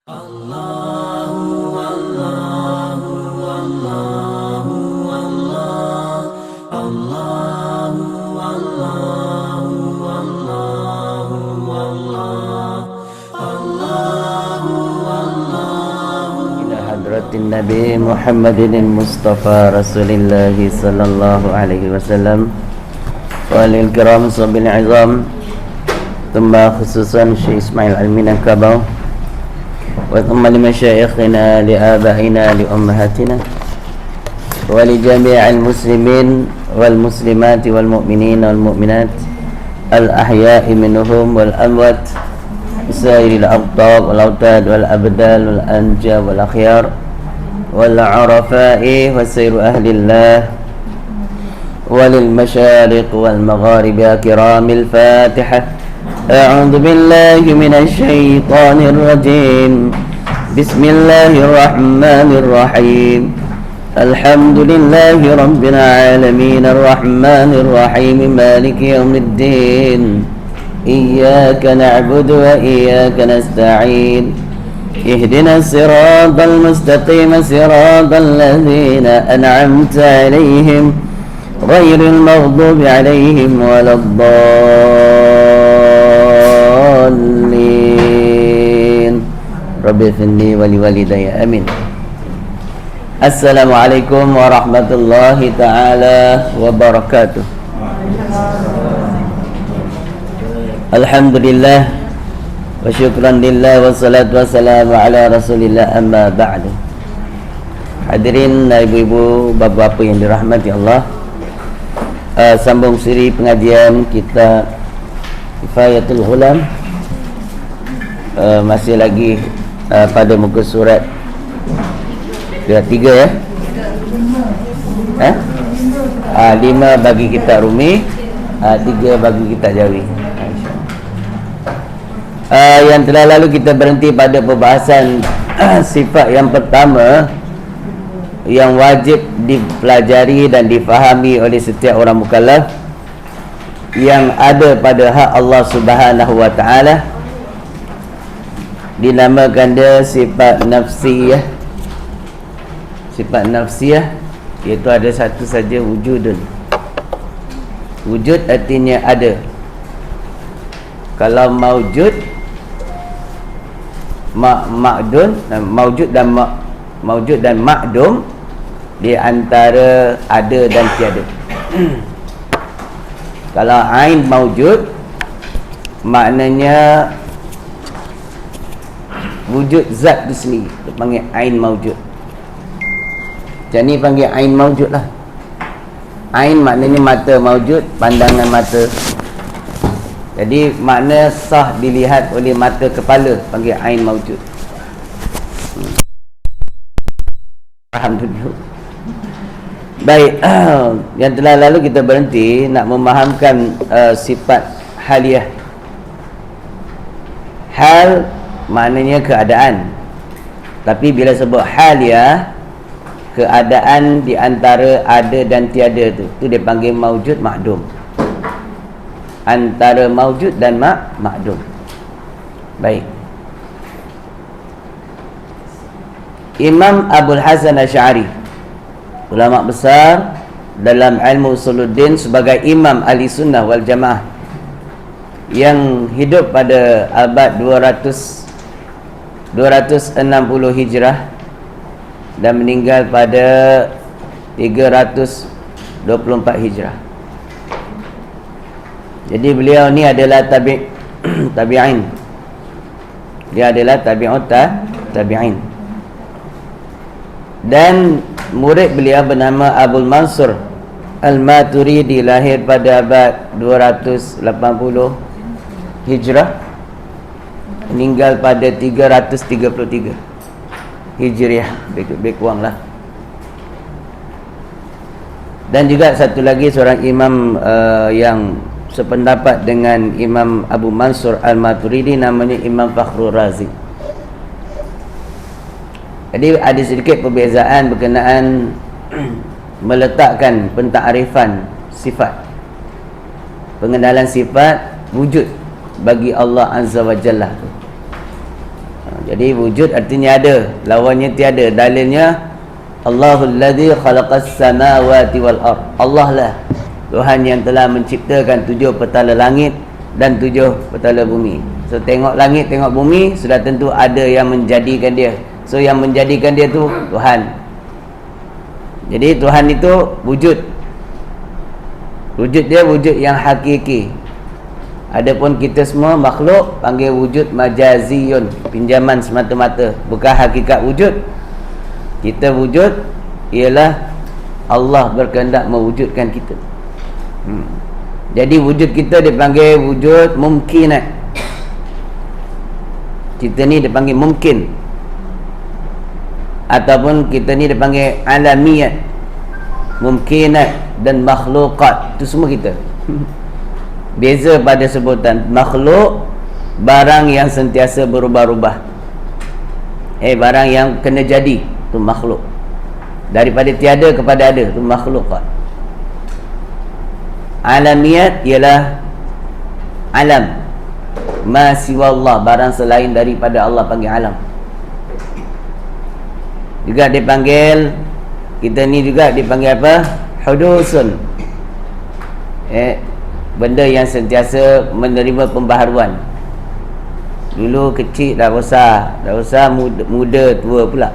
Nabi Muhammadin Mustafa Rasulillah sallallahu alaihi wasallam walil kiram sabil azam thumma khususan Syekh Ismail Al-Minan Kabau wa thumma li masyayikhina li abaina li ummahatina wa li jami'il muslimin wal muslimati wal mu'minin wal mu'minat al ahya'i minhum wal amwat sairil abtab wal autad wal abdal wal anja wal akhyar والعرفاء وسير أهل الله وللمشارق والمغارب كرام الفاتحة أعوذ بالله من الشيطان الرجيم بسم الله الرحمن الرحيم الحمد لله رب العالمين الرحمن الرحيم مالك يوم الدين إياك نعبد وإياك نستعين اهدنا الصراط المستقيم صراط الذين أنعمت عليهم غير المغضوب عليهم ولا الضالين رب اغفر لي ولوالدي آمين. Assalamualaikum warahmatullahi taala wabarakatuh. Alhamdulillah wa syukran lillah wa salatu wassalamu ala rasulillah amma ba'du. Hadirin ibu-ibu, bapa-bapa yang dirahmati Allah, sambung siri pengajian kita Kifayatul Ghulam, masih lagi pada muka surat 3 ya? 5 bagi kita Rumi, 3 bagi kita Jawi. Yang telah lalu kita berhenti pada pembahasan sifat yang pertama yang wajib dipelajari dan difahami oleh setiap orang mukallaf yang ada pada hak Allah Subhanahu wa taala, dinamakan dia sifat nafsiyah. Sifat nafsiyah iaitu ada satu saja wujudun. Wujud artinya ada. Kalau maujud, maujud dan ma'dum, di antara ada dan tiada. Kalau ain maujud, maknanya wujud zat itu sendiri, itu panggil ain maujud. Jadi panggil ain maujud lah. Ain maknanya mata maujud, pandangan mata. Jadi makna sah dilihat oleh mata kepala, panggil ain maujud. Alhamdulillah. Baik, yang telah lalu kita berhenti nak memahamkan sifat haliyah. Hal maknanya keadaan. Tapi bila sebut haliyah, keadaan di antara ada dan tiada tu dia panggil maujud ma'dum. Antara maujud dan ma'dum. Baik. Imam Abul Hasan Asy'ari, ulama besar dalam ilmu usuluddin, sebagai imam ahli sunnah wal jamaah yang hidup pada abad 260 Hijrah dan meninggal pada 324 Hijrah. Jadi beliau ni adalah tabi'in. Dia adalah tabi'in. Dan murid beliau bernama Abul Mansur Al-Maturidi, lahir pada abad 280 Hijrah, meninggal pada 333 Hijriah, lebih kurang lah. Dan juga satu lagi seorang imam yang sependapat dengan Imam Abu Mansur Al-Maturidi, namanya Imam Fakhrul Razi. Jadi ada sedikit perbezaan berkenaan meletakkan pentakrifan sifat, pengenalan sifat wujud bagi Allah Azza wa Jalla. Jadi wujud artinya ada, lawannya tiada. Dalilnya Allahul ladzi khalaqas samawati wal ard. Allah lah Tuhan yang telah menciptakan 7 petala langit dan 7 petala bumi. So tengok langit, tengok bumi, sudah tentu ada yang menjadikan dia. So yang menjadikan dia tu Tuhan. Jadi Tuhan itu wujud. Wujud dia wujud yang hakiki. Adapun kita semua makhluk panggil wujud majaziyun, pinjaman semata-mata, bukan hakikat wujud. Kita wujud ialah Allah berkehendak mewujudkan kita. Jadi wujud kita dipanggil wujud mumkinat. Kita ni dipanggil mungkin, ataupun kita ni dipanggil alamiyat, mumkinat dan makhlukat. Itu semua kita. Beza pada sebutan makhluk, barang yang sentiasa berubah-ubah. Barang yang kena jadi, itu makhluk. Daripada tiada kepada ada, itu makhlukat. Alamiyat ialah alam, ma siwa Allah, barang selain daripada Allah panggil alam. Juga dipanggil, kita ni juga dipanggil apa? Hudusun. Benda yang sentiasa menerima pembaharuan. Dulu kecil dah besar, muda tua pula.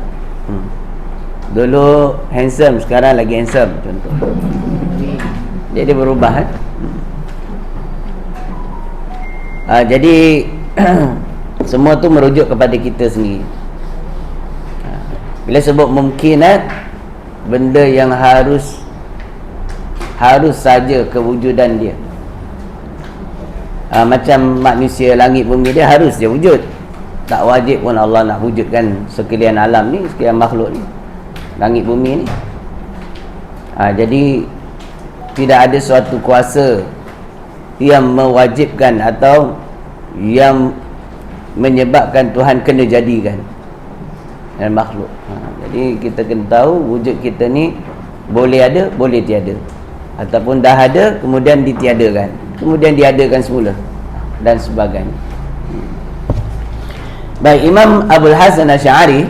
Dulu handsome, sekarang lagi handsome, contoh. Jadi berubah. Jadi semua tu merujuk kepada kita sendiri. Bila sebut mungkinat, benda yang harus saja kewujudan dia. Macam manusia, langit bumi, dia harus dia wujud. Tak wajib pun Allah nak wujudkan sekalian alam ni, sekalian makhluk ni, langit bumi ni. Jadi tidak ada suatu kuasa yang mewajibkan atau yang menyebabkan Tuhan kena jadikan dan makhluk. Jadi kita kena tahu wujud kita ni boleh ada, boleh tiada, ataupun dah ada kemudian ditiadakan, kemudian diadakan semula dan sebagainya. Baik, Imam Abul Hasan Asy'ari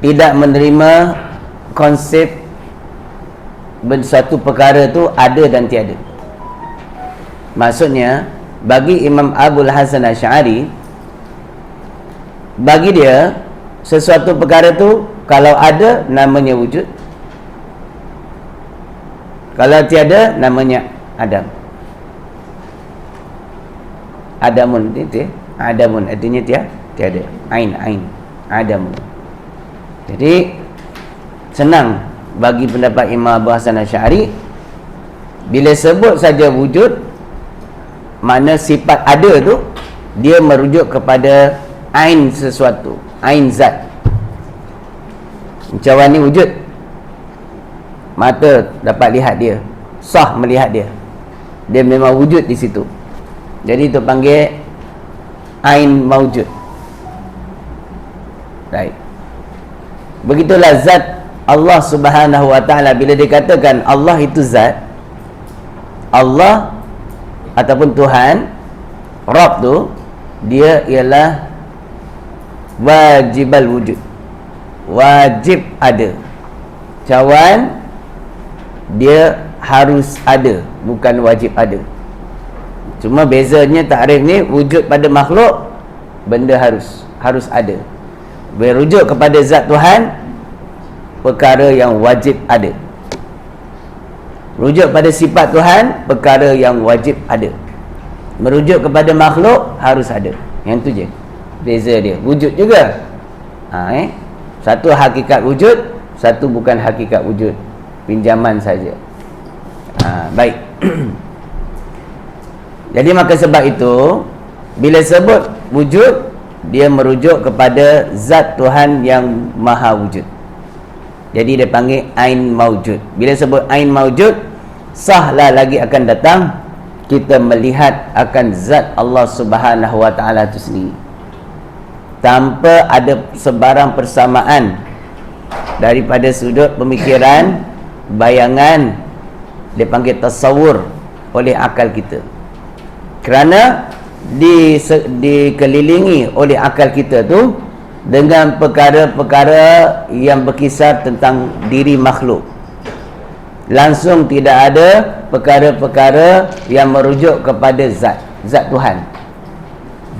tidak menerima konsep satu perkara tu ada dan tiada. Maksudnya bagi Imam Abul Hasan Asy'ari, bagi dia sesuatu perkara tu kalau ada namanya wujud, kalau tiada namanya adam. Adamun itu, adamun artinya tiada. Ain, adamun. Jadi senang bagi pendapat Imam Abu Hasan Asy'ari, bila sebut saja wujud, mana sifat ada tu dia merujuk kepada ain sesuatu, ain zat. Macam ni wujud, mata dapat lihat dia, sah melihat dia, dia memang wujud di situ. Jadi itu panggil ain maujud. Baik. Begitulah zat Allah Subhanahu wa ta'ala. Bila dikatakan Allah itu zat, Allah ataupun Tuhan, Rabb tu, dia ialah wajibal wujud, wajib ada. Cawan dia harus ada, bukan wajib ada. Cuma bezanya takrif ni, wujud pada makhluk, benda harus ada. Berujuk kepada zat Tuhan, perkara yang wajib ada. Merujuk pada sifat Tuhan, perkara yang wajib ada. Merujuk kepada makhluk, harus ada. Yang tu je beza dia. Wujud juga, satu hakikat wujud, satu bukan hakikat wujud, pinjaman saja. Baik. Jadi maka sebab itu, bila sebut wujud, dia merujuk kepada zat Tuhan yang maha wujud. Jadi dia panggil ain maujud. Bila sebut ain maujud, sahlah lagi akan datang kita melihat akan zat Allah Subhanahu wa ta'ala itu sendiri, tanpa ada sebarang persamaan daripada sudut pemikiran, bayangan, dia panggil tasawur oleh akal kita. Kerana dikelilingi oleh akal kita tu dengan perkara-perkara yang berkisar tentang diri makhluk. Langsung tidak ada perkara-perkara yang merujuk kepada zat Tuhan,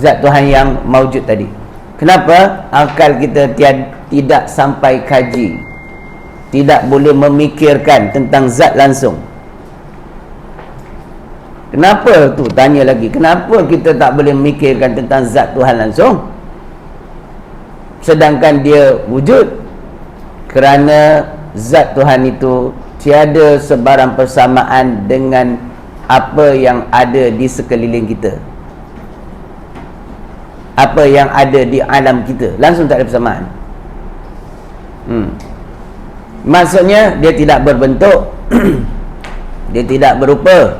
zat Tuhan yang maujud tadi. Kenapa? Akal kita tidak sampai kaji, tidak boleh memikirkan tentang zat langsung. Kenapa tu? Tanya lagi, kenapa kita tak boleh memikirkan tentang zat Tuhan langsung, sedangkan dia wujud? Kerana zat Tuhan itu tiada sebarang persamaan dengan apa yang ada di sekeliling kita, apa yang ada di alam kita, langsung tak ada persamaan. Maksudnya dia tidak berbentuk dia tidak berupa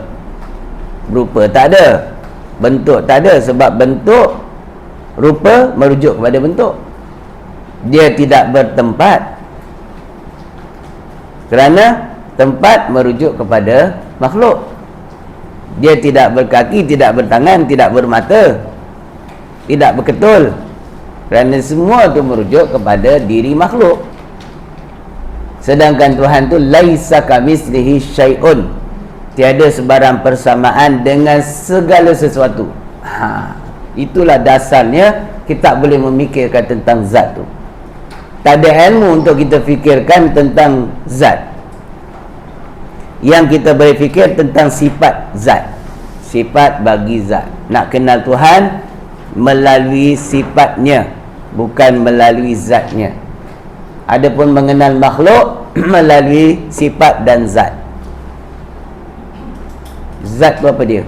tak ada, bentuk tak ada, sebab bentuk rupa merujuk kepada bentuk. Dia tidak bertempat kerana tempat merujuk kepada makhluk. Dia tidak berkaki, tidak bertangan, tidak bermata, tidak berketul, kerana semua itu merujuk kepada diri makhluk. Sedangkan Tuhan tu laisa kamitslihi syai'un, tiada sebarang persamaan dengan segala sesuatu. Itulah dasarnya kita tak boleh memikirkan tentang zat tu. Tak ada ilmu untuk kita fikirkan tentang zat. Yang kita boleh fikir tentang sifat zat, sifat bagi zat. Nak kenal Tuhan melalui sifatnya, bukan melalui zatnya. Adapun mengenal makhluk melalui sifat dan zat. Zat tu apa dia?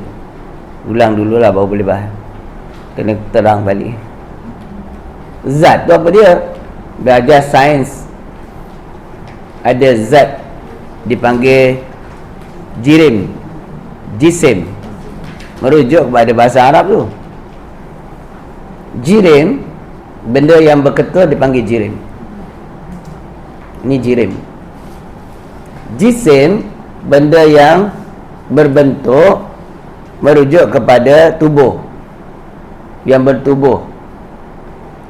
Ulang dululah baru boleh bahas. Kena terang balik. Zat tu apa dia? Belajar sains ada zat dipanggil jisim, merujuk kepada bahasa Arab tu. Jirim, benda yang berketul dipanggil jirim. Ini jirim. Jisim, benda yang berbentuk, merujuk kepada tubuh, yang bertubuh,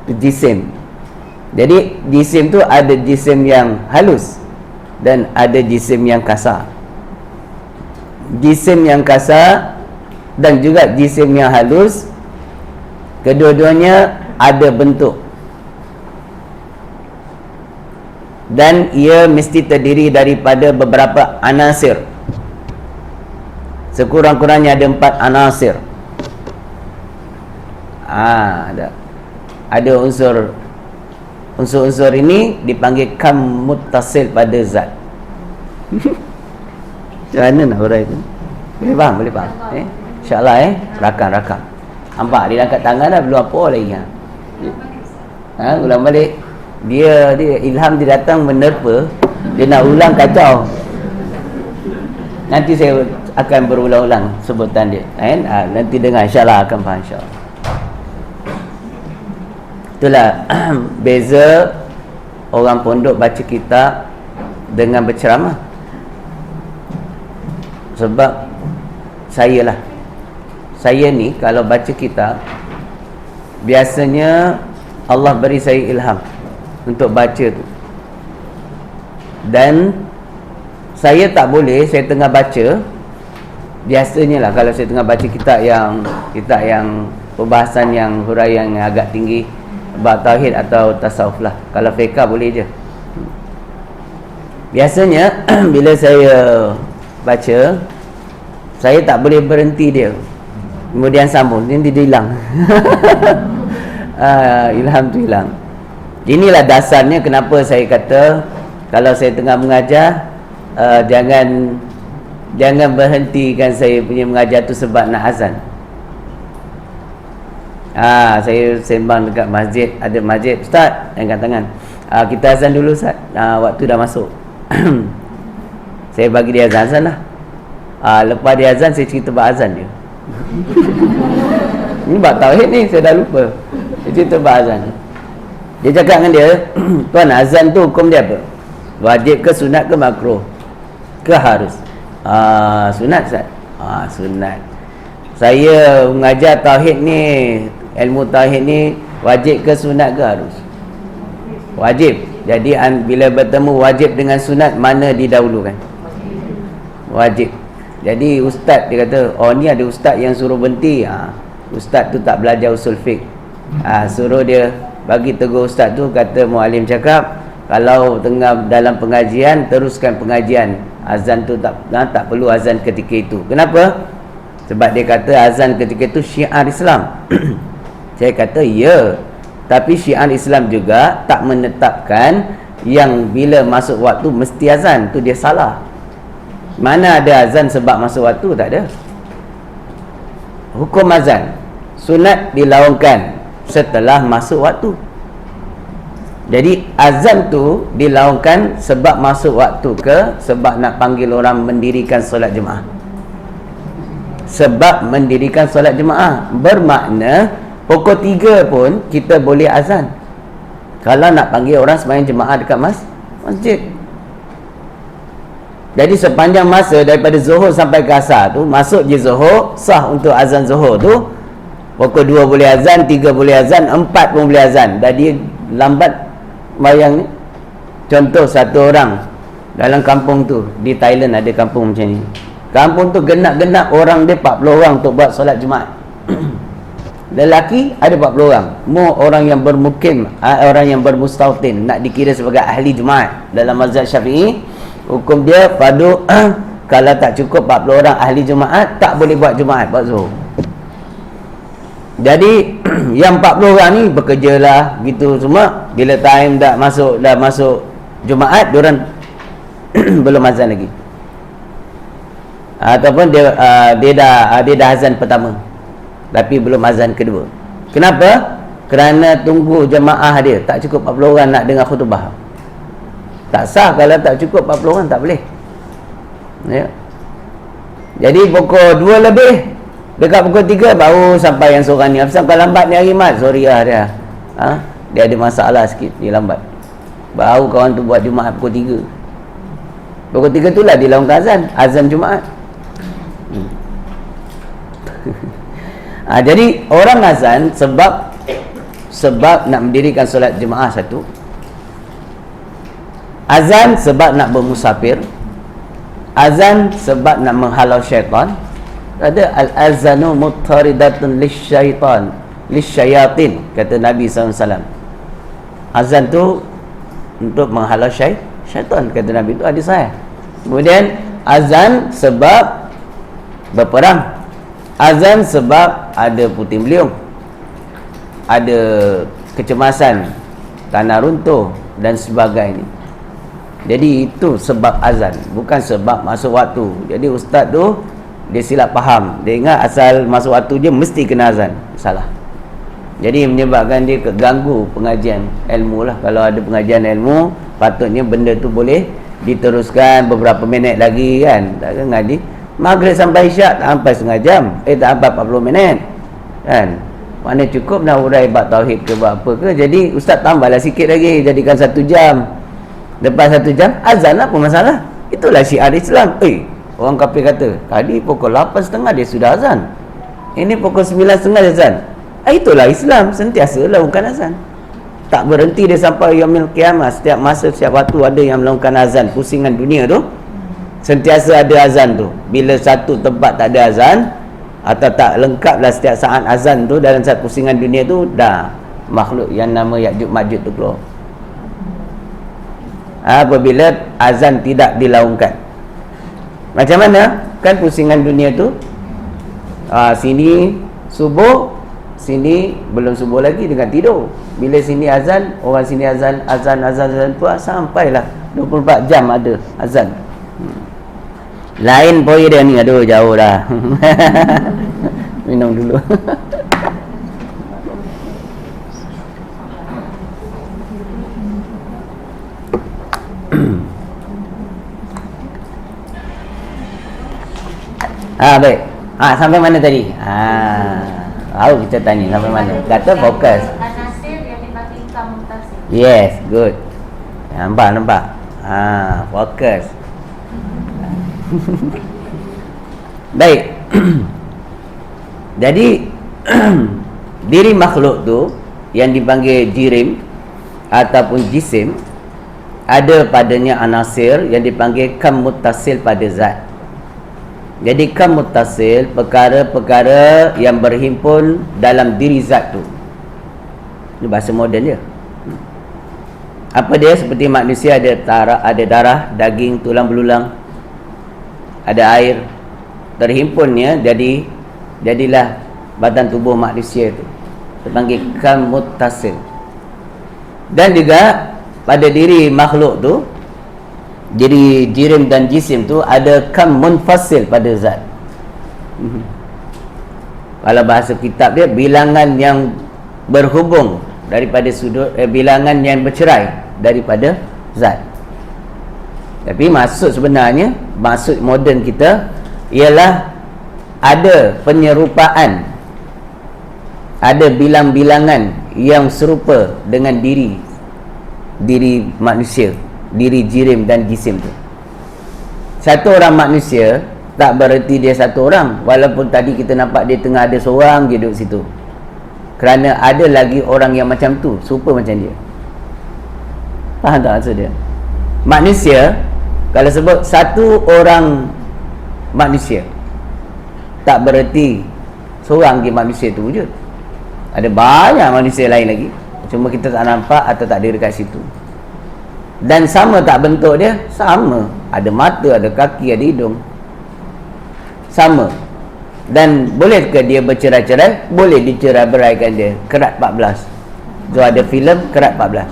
itu jisim. Jadi jisim tu ada jisim yang halus dan ada jisim yang kasar. Jisim yang kasar dan juga jisim yang halus, kedua-duanya ada bentuk, dan ia mesti terdiri daripada beberapa anasir. Sekurang-kurangnya ada 4 anasir. Ada unsur-unsur ini dipanggil kam muttasil pada zat. Macam mana nak urai tu? Boleh faham? Boleh faham? InsyaAllah rakam. Nampak dia angkat tangan dah, belum apa lagi. Ulang balik. Dia ilham dia datang menerpa, dia nak ulang kacau. Nanti saya akan berulang-ulang sebutan dia. Nanti dengar, insyaAllah akan faham, insyaAllah. Itulah beza orang pondok baca kitab dengan berceramah. Sebab saya ni kalau baca kitab, biasanya Allah beri saya ilham untuk baca tu, dan saya tak boleh, saya tengah baca, biasanya lah kalau saya tengah baca kitab yang perbahasan yang huraian yang agak tinggi, bab tauhid atau tasawuf lah. Kalau fiqh boleh je. Biasanya bila saya baca, saya tak boleh berhenti dia, kemudian sambung, nanti dia hilang. Ilham tu hilang. Inilah dasarnya kenapa saya kata kalau saya tengah mengajar, jangan berhentikan saya punya mengajar tu sebab nak azan. Saya sembang dekat masjid, ada masjid, ustaz, angkat tangan, kita azan dulu ustaz, waktu dah masuk. Saya bagi dia azan lah. Lepas dia azan, saya cerita bab azan dia. Ini bab tauhid ni, saya dah lupa. Saya cerita bab azan. Dia cakap dengan dia, tuan, azan tu hukum dia apa? Wajib ke sunat ke makruh ke harus? Sunat ustaz. Sunat. saya mengajar tauhid ni, ilmu tauhid ni wajib ke sunat ke harus? Wajib. Jadi bila bertemu wajib dengan sunat, mana didahulukan? Wajib. Jadi ustaz dia kata, oh ni ada ustaz yang suruh berhenti. Ustaz tu tak belajar usul fiqh. Suruh dia bagi tegur ustaz tu, kata muallim cakap, kalau tengah dalam pengajian, teruskan pengajian. Azan tu tak perlu azan ketika itu. Kenapa? Sebab dia kata azan ketika itu syiar Islam. Saya kata ya, tapi syiar Islam juga tak menetapkan yang bila masuk waktu mesti azan. Tu dia salah. Mana ada azan sebab masuk waktu? Tak ada. Hukum azan, sunat dilaungkan setelah masuk waktu. Jadi azan tu dilaungkan sebab masuk waktu ke sebab nak panggil orang mendirikan solat jemaah? Sebab mendirikan solat jemaah. Bermakna pukul 3 pun kita boleh azan kalau nak panggil orang sembahyang jemaah dekat masjid. Jadi sepanjang masa daripada zuhur sampai ke asar tu, masuk je zuhur, sah untuk azan zuhur tu. Pukul 2 boleh azan, 3 boleh azan, 4 pun boleh azan. Jadi lambat bayang ni. Contoh satu orang dalam kampung tu, di Thailand ada kampung macam ni. Kampung tu genap-genap orang dia 40 orang untuk buat solat Jumaat. Lelaki ada 40 orang. Mu orang yang bermukim, orang yang bermustautin, nak dikira sebagai ahli Jumaat. Dalam mazhab Syafi'i, hukum dia fardu kalau tak cukup 40 orang ahli Jumaat, tak boleh buat Jumaat, buat zuhur. Jadi yang 40 orang ni bekerjalah gitu semua. Bila time dah masuk Jumaat, diorang belum azan lagi. Ataupun dia dah azan pertama tapi belum azan kedua. Kenapa? Kerana tunggu jemaah dia. Tak cukup 40 orang nak dengar khutbah. Tak sah kalau tak cukup 40 orang, tak boleh. Ya. Jadi pukul 2 lebih, dekat pukul 3 baru sampai yang seorang ni. Sampai lambat ni hari Mat, sorry lah dia. Dia ada masalah sikit, dia lambat. Baru kawan tu buat Jumaat pukul 3. Pukul 3 tu lah dia laungkan azan Jumaat. Jadi orang azan sebab nak mendirikan solat jemaah satu. Azan sebab nak bermusafir. Azan sebab nak menghalau syaitan. Ada al-azanu muttaridatun lisyayatin, kata Nabi SAW. Azan tu untuk menghalau syaitan, kata Nabi, itu hadis sahih. Kemudian azan sebab berperang. Azan sebab ada puting beliung, ada kecemasan, tanah runtuh dan sebagainya. Jadi itu sebab azan, bukan sebab masuk waktu. Jadi ustaz tu dia silap faham. Dia ingat asal masuk waktu je mesti kena azan. Salah. Jadi menyebabkan dia keganggu pengajian ilmu lah. Kalau ada pengajian ilmu, patutnya benda tu boleh diteruskan beberapa minit lagi kan. Tak kan ngaji Maghrib sampai Isyak tak sampai setengah jam, tak sampai 40 minit kan. Mana cukup nak urai bab tauhid ke buat apa ke. Jadi ustaz tambahlah sikit lagi, jadikan 1 jam. Lepas 1 jam azan, apa masalah? Itulah syiar Islam. Orang kafir kata tadi pukul 8.30 dia sudah azan, ini pukul 9.30 dia azan. Itulah Islam, sentiasa lakukan azan. Tak berhenti dia sampai yaumil qiyamah. Setiap masa, setiap waktu ada yang melakukan azan. Pusingan dunia tu sentiasa ada azan tu. Bila satu tempat tak ada azan atau tak lengkaplah setiap saat azan tu dalam satu pusingan dunia tu, dah makhluk yang nama Ya'juj Ma'juj tu keluar. Apabila azan tidak dilaungkan, macam mana? Kan pusingan dunia tu, sini subuh, sini belum subuh lagi dengan tidur. Bila sini azan, orang sini azan tu sampailah 24 jam ada azan. Lain poin dia ni, aduh jauh dah. Minum dulu. Baik. Sampai mana tadi? Tahu kita tanya sampai mana. Kata fokus. Yes, good. Nampak. Fokus. Baik. Jadi diri makhluk tu yang dipanggil jirim ataupun jisim, ada padanya anasir yang dipanggil kam muttasil pada zat. Jadi kam muttasil, perkara-perkara yang berhimpun dalam diri zat tu. Ini bahasa moden dia. Apa dia? Seperti manusia ada darah, daging, tulang belulang, ada air, terhimpunnya jadilah badan tubuh manusia tu. Dipanggil kam muttasil. Dan juga pada diri makhluk tu, diri jirim dan jisim tu ada kam munfasil pada zat. Kalau bahasa kitab dia, bilangan yang berhubung daripada sudut, bilangan yang bercerai daripada zat. Tapi maksud moden kita ialah ada penyerupaan, ada bilang-bilangan yang serupa dengan diri manusia, diri jirim dan jisim tu. Satu orang manusia tak bererti dia satu orang, walaupun tadi kita nampak dia tengah ada seorang je duduk situ, kerana ada lagi orang yang macam tu, serupa macam dia. Faham tak maksud dia? Manusia, kalau sebut satu orang manusia, tak bererti seorang je manusia tu wujud. Ada banyak manusia lain lagi, cuma kita tak nampak atau tak ada dekat situ. Dan sama tak bentuk dia? Sama. Ada mata, ada kaki, ada hidung. Sama. Dan boleh ke dia bercerai-cerai? Boleh dicerai-beraikan dia. Kerat 14. So ada filem Kerat 14.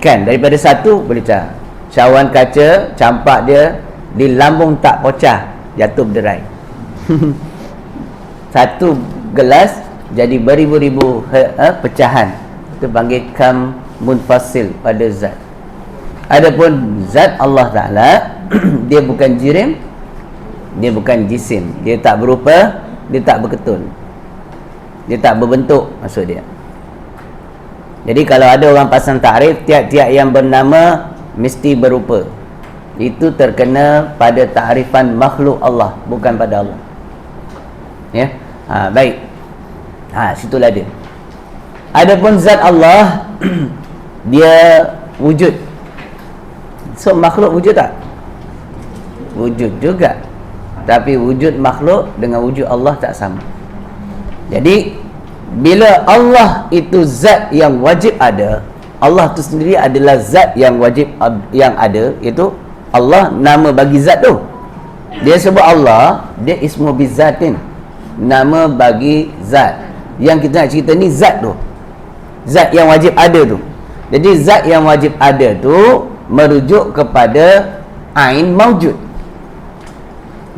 Kan, daripada satu boleh cah. Cawan kaca, campak dia di lambung tak pocah, jatuh berderai. Satu gelas jadi beribu-ribu pecahan. Itu panggil kam munfasil pada zat. Adapun zat Allah Ta'ala dia bukan jirim, dia bukan jisim, dia tak berupa, dia tak berketul, dia tak berbentuk, maksud dia. Jadi kalau ada orang pasang takrif tiap-tiap yang bernama mesti berupa, itu terkena pada takrifan makhluk Allah, bukan pada Allah. Ya, baik. Situlah dia. Adapun zat Allah dia wujud. So makhluk wujud tak? Wujud juga. Tapi wujud makhluk dengan wujud Allah tak sama. Jadi bila Allah itu zat yang wajib ada, Allah tu sendiri adalah zat yang wajib yang ada, itu Allah nama bagi zat tu. Dia sebut Allah, dia ismu bizatin, nama bagi zat. Yang kita nak cerita ni zat tu, zat yang wajib ada tu. Jadi zat yang wajib ada tu merujuk kepada ain maujud.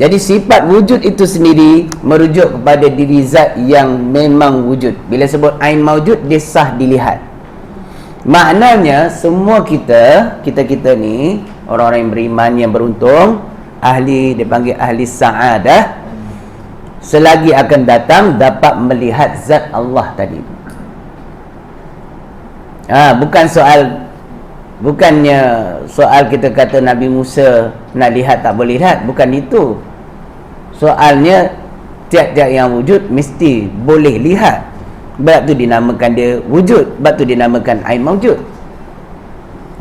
Jadi sifat wujud itu sendiri merujuk kepada diri zat yang memang wujud. Bila sebut ain maujud, dia sah dilihat. Maknanya semua kita ni orang-orang yang beriman, yang beruntung, ahli, dipanggil ahli sa'adah, selagi akan datang dapat melihat zat Allah tadi. Bukannya soal kita kata Nabi Musa nak lihat tak boleh lihat, bukan itu. Soalnya tiap-tiap yang wujud mesti boleh lihat. Sebab tu dinamakan dia wujud, sebab tu dinamakan ain maujud.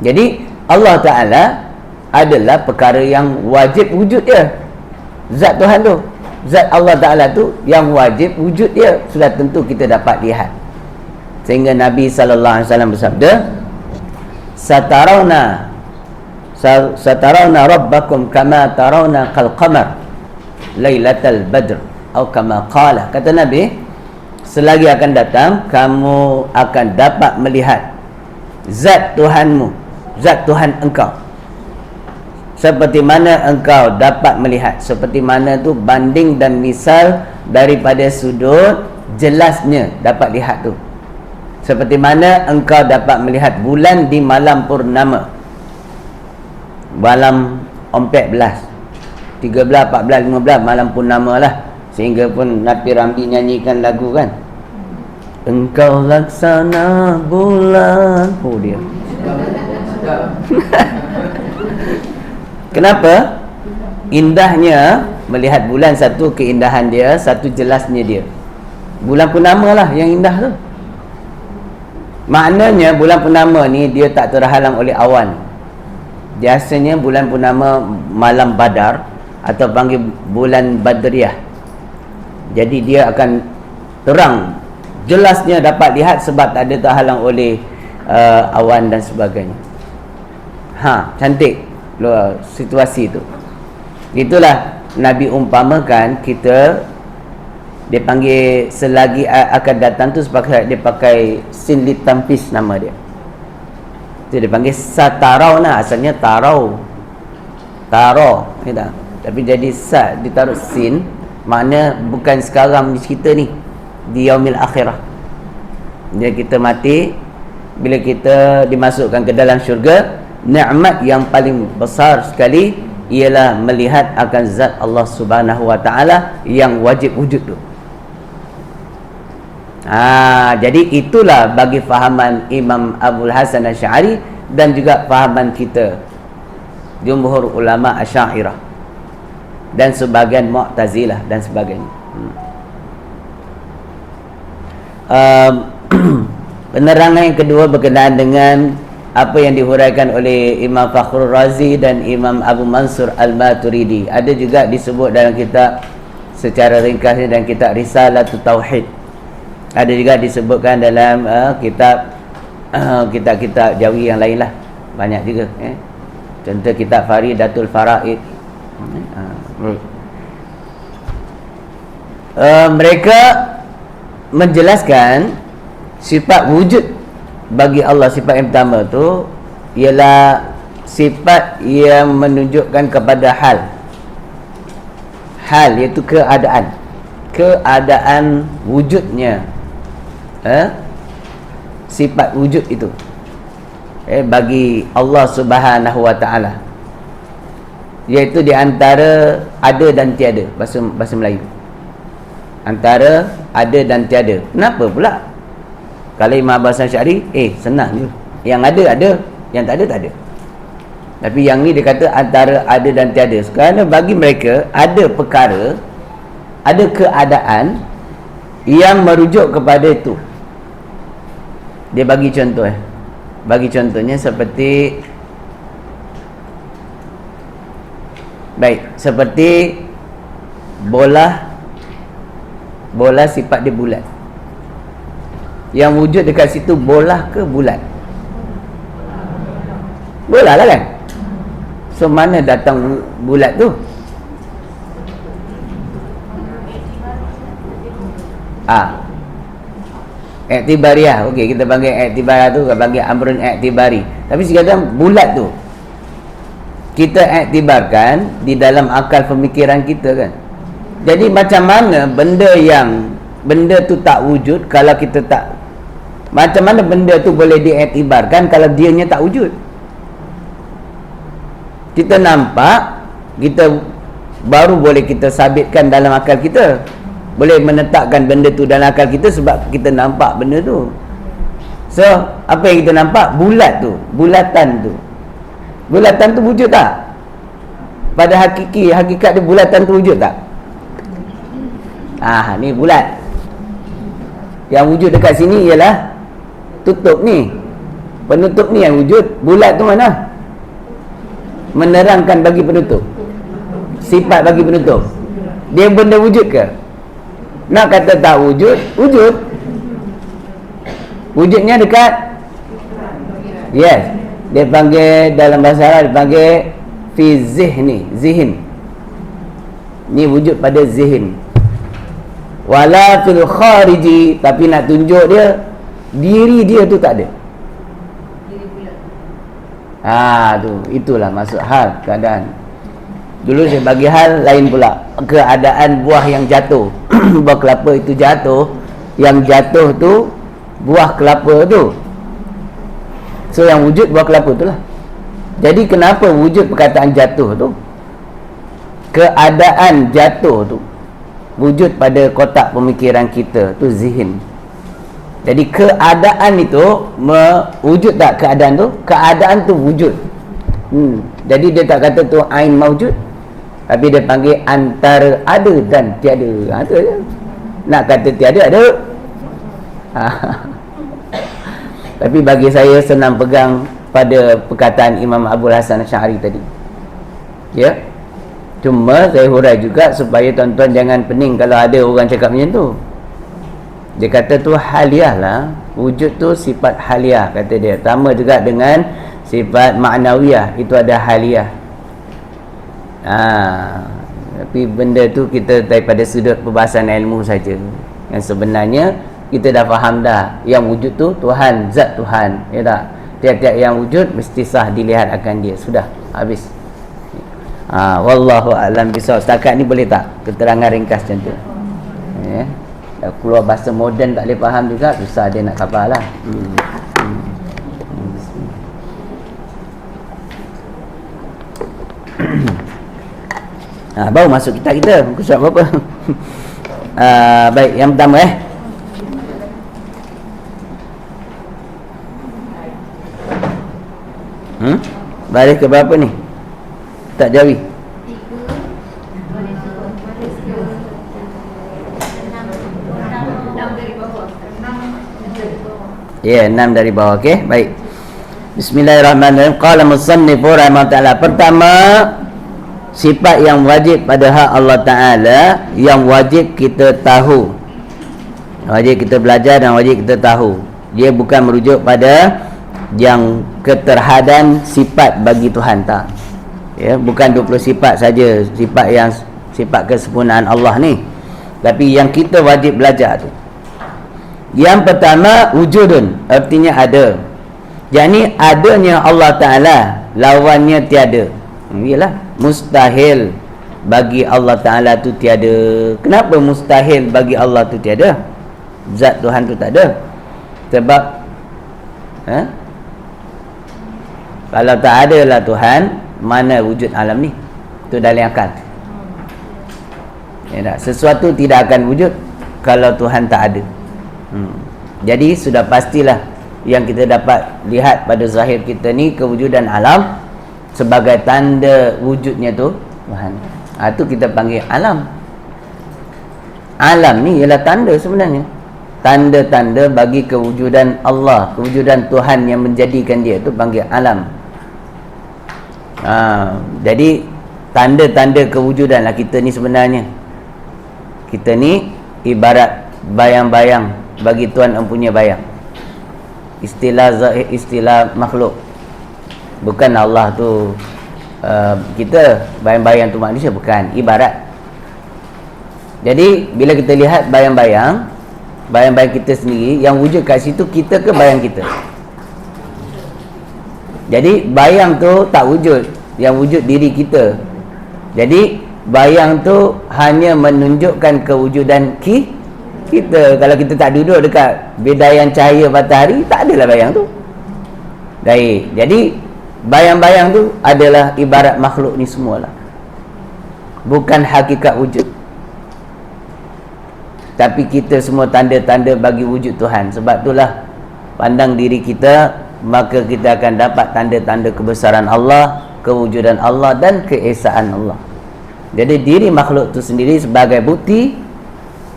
Jadi Allah Ta'ala adalah perkara yang wajib wujud dia. Zat Tuhan tu, zat Allah Ta'ala tu yang wajib wujud dia, sudah tentu kita dapat lihat. Sehingga Nabi SAW bersabda, Satarawna rabbakum kama tarawna kal qamar lailatal badr, atau kama qala. Kata Nabi, selagi akan datang kamu akan dapat melihat zat Tuhanmu, zat Tuhan engkau, seperti mana engkau dapat melihat. Seperti mana tu banding dan misal daripada sudut jelasnya dapat lihat tu. Seperti mana engkau dapat melihat bulan di malam purnama, malam 14, 13, 14, 15 malam purnama lah. Sehingga pun Nabi Ramli nyanyikan lagu kan, engkau laksana bulan. Oh dia kenapa indahnya melihat bulan, satu keindahan dia, satu jelasnya dia. Bulan purnama lah yang indah tu. Maknanya bulan purnama ni dia tak terhalang oleh awan. Biasanya bulan purnama malam badar atau panggil bulan badriyah. Jadi dia akan terang, jelasnya dapat lihat sebab tak ada terhalang oleh awan dan sebagainya. Cantik situasi tu. Itulah Nabi umpamakan kita, dia panggil selagi akan datang tu sebagai dia pakai sinlit tampis nama dia. Itu dia panggil satarau nah, asalnya tarau. Taro, tak? Tapi jadi sat ditaruh sin, makna bukan sekarang ni kita ni, di yaumil akhirah. Bila kita mati, bila kita dimasukkan ke dalam syurga, nikmat yang paling besar sekali ialah melihat akan zat Allah Subhanahu wa taala yang wajib wujud tu. Jadi itulah bagi fahaman Imam Abul Hasan Asy'ari dan juga fahaman kita jumhur ulama Asy'ariyah dan sebagian Mu'tazilah dan sebagainya. Penerangan yang kedua berkenaan dengan apa yang dihuraikan oleh Imam Fakhrul Razi dan Imam Abu Mansur Al-Maturidi. Ada juga disebut dalam kitab secara ringkasnya dan kitab Risalatut Tauhid. Ada juga disebutkan dalam kitab-kitab Jawi yang lain lah. Banyak juga. Contoh kitab Faridatul Faraid. Mereka menjelaskan sifat wujud bagi Allah. Sifat yang pertama tu ialah sifat yang menunjukkan kepada hal iaitu keadaan wujudnya. Sifat wujud itu bagi Allah Subhanahu wa taala, iaitu di antara ada dan tiada. Bahasa Melayu, antara ada dan tiada. Kenapa pula? Kalau Imam Abbas Asy'ari, senang je. Yang ada, yang tak ada. Tapi yang ni dia kata antara ada dan tiada. Kerana bagi mereka ada perkara, ada keadaan yang merujuk kepada itu. Dia bagi contoh. Bagi contohnya seperti seperti bola sifat dia bulat. Yang wujud dekat situ bola ke bulat? Bola lah kan? So mana datang bulat tu? I'tibariyah. Okey, kita panggil i'tibariyah tu, kita panggil amrun i'tibari. Tapi sekadar bulat tu kita i'tibarkan di dalam akal pemikiran kita kan. Jadi macam mana benda tu tak wujud kalau kita tak, macam mana benda tu boleh diiktibarkan kalau dianya tak wujud? Kita nampak, kita baru boleh kita sabitkan dalam akal kita, boleh menetapkan benda tu dalam akal kita sebab kita nampak benda tu. So apa yang kita nampak? Bulatan tu wujud tak? Pada hakikat dia, bulatan tu wujud tak? Ni bulat. Yang wujud dekat sini ialah tutup ni, penutup ni yang wujud. Bulat tu mana? Menerangkan bagi penutup, sifat bagi penutup. Dia benda wujud ke? Nak kata tak wujud, wujud. Wujudnya dekat, yes, dia panggil dalam bahasa Arab, dia panggil fi zihin. Ni wujud pada zihin. Wala fil khariji, tapi nak tunjuk dia, diri dia tu tak ada. Itulah maksud hal, keadaan. Dulu saya bagi hal lain pula, keadaan buah yang jatuh. Buah kelapa itu jatuh, yang jatuh tu buah kelapa tu. So yang wujud buah kelapa tu lah. Jadi kenapa wujud perkataan jatuh tu? Keadaan jatuh tu wujud pada kotak pemikiran kita tu, zihin. Jadi keadaan itu wujud tak keadaan tu? Keadaan tu wujud. Jadi dia tak kata tu ain maujud. Tapi dia panggil antara ada dan tiada. Itu je. Nak kata tiada, ada. Tapi bagi saya senang pegang pada perkataan Imam Abdul Hasan Asy'ari tadi. Ya. Cuma saya hurai juga supaya tuan-tuan jangan pening kalau ada orang cakap macam tu. Dia kata tu haliah lah. Wujud tu sifat haliah, kata dia. Sama juga dengan sifat ma'nawiyah, itu ada haliah. Tapi benda tu kita daripada sudut perbahasan ilmu saja. Yang sebenarnya kita dah faham dah, yang wujud tu Tuhan, zat Tuhan, ya tak? Tiap-tiap yang wujud mesti sah dilihat akan dia. Sudah, habis. Wallahu a'lam bishawab. Setakat ni boleh tak keterangan ringkas macam tu? Ya. Dah keluar bahasa moden tak boleh faham juga, susah dia nak khabar lah. Baru masuk kita muka surat berapa? Baik, yang pertama baris ke berapa ni? Tak jawi. Ya, 6 dari bawah. Okey, baik. Bismillahirrahmanirrahim. Qala musannif rahimahullah. Pertama, sifat yang wajib pada hak Allah Ta'ala, yang wajib kita tahu, wajib kita belajar dan wajib kita tahu. Dia bukan merujuk pada yang keterhadan sifat bagi Tuhan, tak. Ya, bukan 20 sifat saja, sifat kesempurnaan Allah ni. Tapi yang kita wajib belajar tu. Yang pertama, wujudun, artinya ada. Yakni adanya Allah Ta'ala, lawannya tiada. Yalah, mustahil bagi Allah Ta'ala tu tiada. Kenapa mustahil bagi Allah tu tiada? Zat Tuhan tu tak ada. Sebab kalau tak adalah Tuhan, mana wujud alam ni? Itu dalam akal. Ya tak? Sesuatu tidak akan wujud kalau Tuhan tak ada. Jadi sudah pastilah yang kita dapat lihat pada zahir kita ni, kewujudan alam sebagai tanda wujudnya tu Tuhan. Itu kita panggil alam. Alam ni ialah tanda sebenarnya, tanda-tanda bagi kewujudan Allah, kewujudan Tuhan yang menjadikan dia tu panggil alam. Jadi tanda-tanda kewujudan lah kita ni sebenarnya. Kita ni ibarat bayang-bayang bagi Tuhan empunya bayang. Istilah zahir, istilah makhluk. Bukan Allah tu kita bayang-bayang tu manusia, bukan, ibarat. Jadi bila kita lihat bayang-bayang kita sendiri, yang wujud kat situ kita ke bayang kita? Jadi bayang tu tak wujud, yang wujud diri kita. Jadi bayang tu hanya menunjukkan kewujudan kita. Kalau kita tak duduk dekat bidaian cahaya matahari, tak adalah bayang tu. Baik, jadi bayang-bayang tu adalah ibarat makhluk ni semualah, bukan hakikat wujud. Tapi kita semua tanda-tanda bagi wujud Tuhan. Sebab itulah pandang diri kita, maka kita akan dapat tanda-tanda kebesaran Allah, kewujudan Allah dan keesaan Allah. Jadi diri makhluk tu sendiri sebagai bukti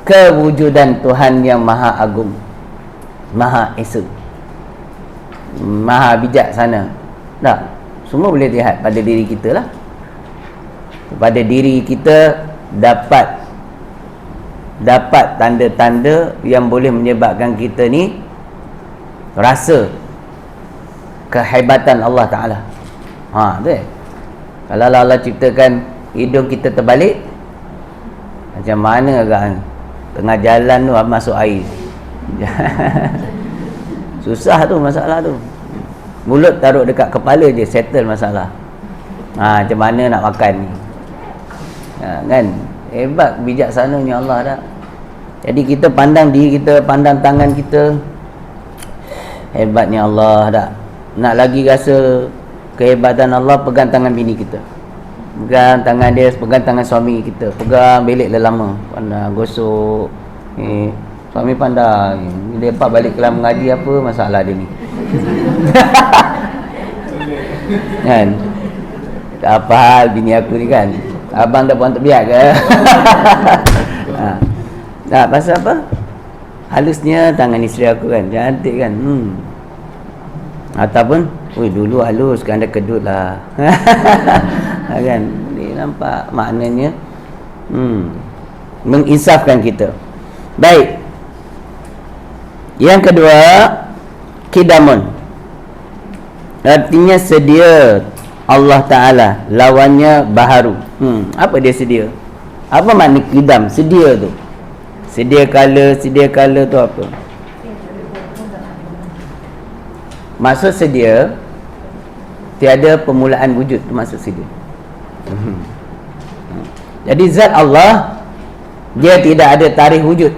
kewujudan Tuhan yang Maha Agung, Maha Esa, Maha Bijaksana. Tak, semua boleh lihat pada diri kita lah. Pada diri kita dapat tanda-tanda yang boleh menyebabkan kita ni rasa kehebatan Allah Ta'ala. Betul. Kalau Allah ciptakan hidung kita terbalik, macam mana agak tengah jalan tu masuk air. Susah tu masalah tu. Mulut taruh dekat kepala je, settle masalah. Macam mana nak makan ni? Kan? Hebat bijaksananya Allah dah. Jadi kita pandang diri kita, pandang tangan kita, hebatnya Allah dah. Nak lagi rasa kehebatan Allah, pegang tangan bini kita, pegang tangan dia, pegang tangan suami kita, pegang belik lelama, pandang, gosok. Suami pandang, dia dapat balik kelam mengaji, apa masalah dia ni? Kan? Tak apa hal bini aku ni kan? Abang dah puan terbiak ke? Tak, pasal apa? Halusnya tangan isteri aku kan, cantik kan. Ataupun dulu halus, sekarang dah kedut lah. Kan? Ni nampak maknanya menginsafkan kita. Baik. Yang kedua, kidamun. Artinya sedia Allah Ta'ala, lawannya baharu. Apa dia sedia? Apa makna kidam? Sedia tu. Sedia kala tu apa? Maksud sedia, tiada permulaan wujud, tu maksud sedia. Jadi zat Allah, dia tidak ada tarikh wujud.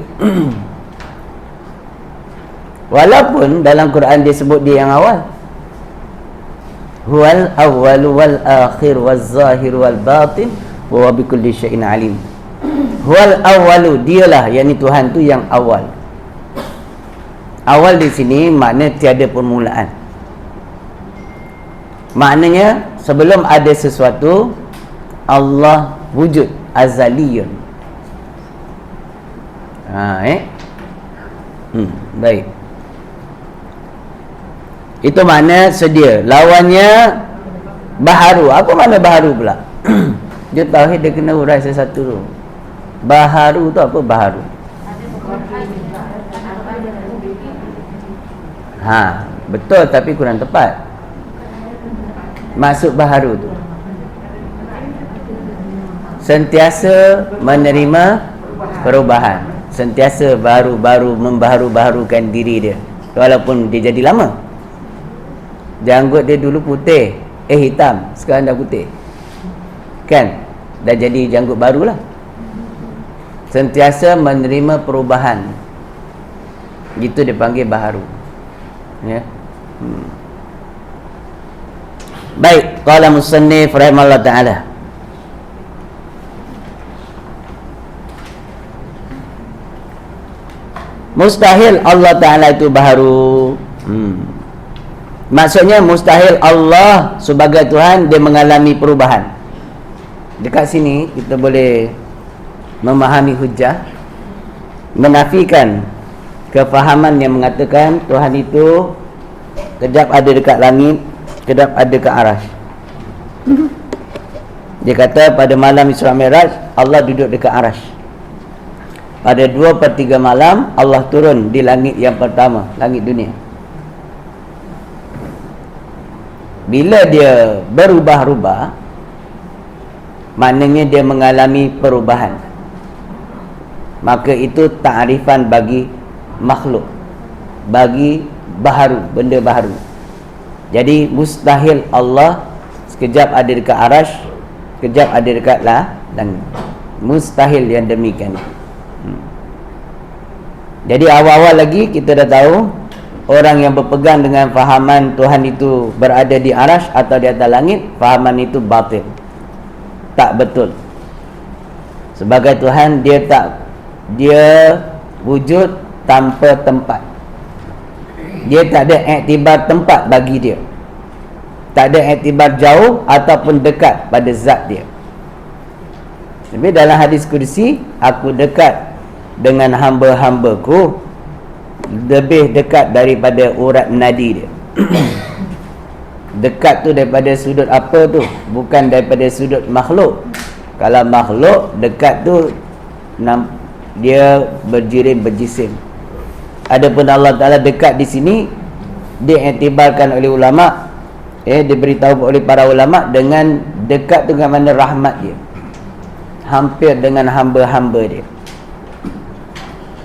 Walaupun dalam Quran dia sebut dia yang awal. Huwal awwalu wal akhir waz zahir wal batin wa bikulli syai'in alim. Huwal awwalu, dialah, yakni Tuhan tu yang awal. Awal di sini makna tiada permulaan. Maknanya sebelum ada sesuatu, Allah wujud, azaliyun. Baik. Itu makna sedia. Lawannya baharu. Apa makna baharu pula? Dia tauhid dia kena urai satu tu. Baharu tu apa baharu? Betul tapi kurang tepat. Maksud baharu tu sentiasa menerima perubahan, sentiasa baru-baru membaharu-baharukan diri dia walaupun dia jadi lama. Janggut dia dulu putih, hitam, sekarang dah putih. Kan? Dah jadi janggut barulah. Sentiasa menerima perubahan. Itu dipanggil baharu. Ya. Baik, qala musannif rahimahullah taala. Mustahil Allah Ta'ala itu baharu. Maksudnya mustahil Allah sebagai Tuhan dia mengalami perubahan. Dekat sini kita boleh memahami hujah, menafikan kefahaman yang mengatakan Tuhan itu kejap ada dekat langit, kejap ada ke arasy. Dia kata pada malam Isra Mi'raj Allah duduk dekat arasy. Pada 2/3 malam Allah turun di langit yang pertama, langit dunia. Bila dia berubah-ubah, maknanya dia mengalami perubahan. Maka itu ta'rifan bagi makhluk, bagi baharu, benda baharu. Jadi mustahil Allah sekejap ada dekat arasy, sekejap ada dekat langit. Mustahil yang demikian. Jadi awal-awal lagi kita dah tahu orang yang berpegang dengan fahaman Tuhan itu berada di arasy atau di atas langit, fahaman itu batil, tak betul. Sebagai Tuhan dia wujud tanpa tempat. Dia tak ada iktibar tempat bagi dia. Tak ada iktibar jauh ataupun dekat pada zat dia. Tapi dalam hadis kursi, aku dekat dengan hamba-hambaku lebih dekat daripada urat nadi dia. Dekat tu daripada sudut apa tu? Bukan daripada sudut makhluk. Kalau makhluk dekat tu dia berjirim berjisim. Adapun Allah Ta'ala dekat di sini diiktibarkan oleh ulama, diberitahu oleh para ulama dengan dekat tu dengan mana rahmat dia, hampir dengan hamba-hamba dia.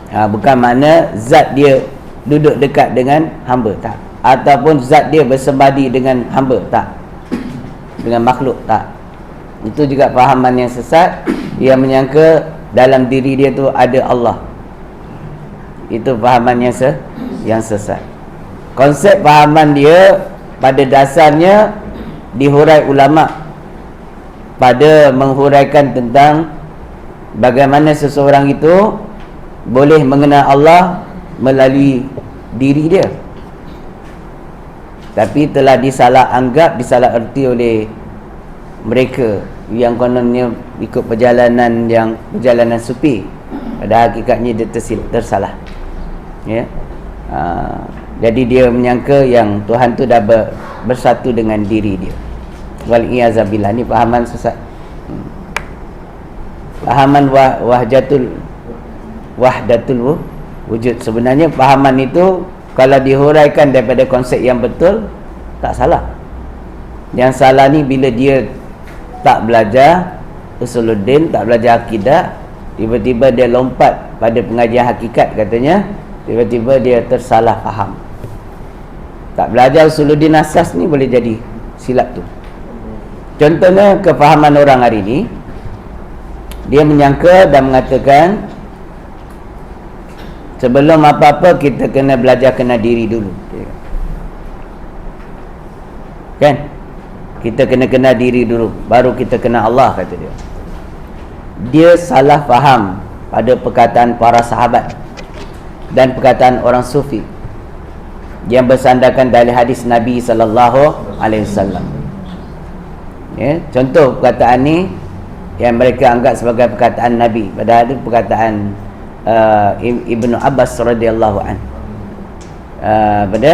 Bukan makna zat dia duduk dekat dengan hamba, tak. Ataupun zat dia bersembadi dengan hamba, tak. Dengan makhluk, tak. Itu juga fahaman yang sesat, yang menyangka dalam diri dia tu ada Allah. Itu fahaman yang sesat. Konsep fahaman dia pada dasarnya dihurai ulama pada menghuraikan tentang bagaimana seseorang itu boleh mengenal Allah melalui diri dia. Tapi telah disalah anggap, disalah erti oleh mereka yang kononnya ikut perjalanan sufi, pada hakikatnya dia tersalah, ya. Jadi dia menyangka yang Tuhan tu dah bersatu dengan diri dia. Wal iazabillah, ni fahaman sesat. Fahaman wahdatul wujud. Sebenarnya fahaman itu kalau dihuraikan daripada konsep yang betul, tak salah. Yang salah ni bila dia tak belajar usuluddin, tak belajar akidah, tiba-tiba dia lompat pada pengajian hakikat katanya, tiba-tiba dia tersalah faham. Tak belajar usuluddin asas ni boleh jadi silap tu. Contohnya kefahaman orang hari ni, dia menyangka dan mengatakan sebelum apa-apa kita kena belajar kenal diri dulu, kan? Kita kena kenal diri dulu, baru kita kenal Allah, kata dia. Dia salah faham pada perkataan para sahabat dan perkataan orang sufi yang bersandarkan dari hadis Nabi sallallahu alaihi wasallam. Ya, contoh perkataan ni yang mereka anggap sebagai perkataan Nabi, padahal itu perkataan Ibnu Abbas radhiyallahu an. Pada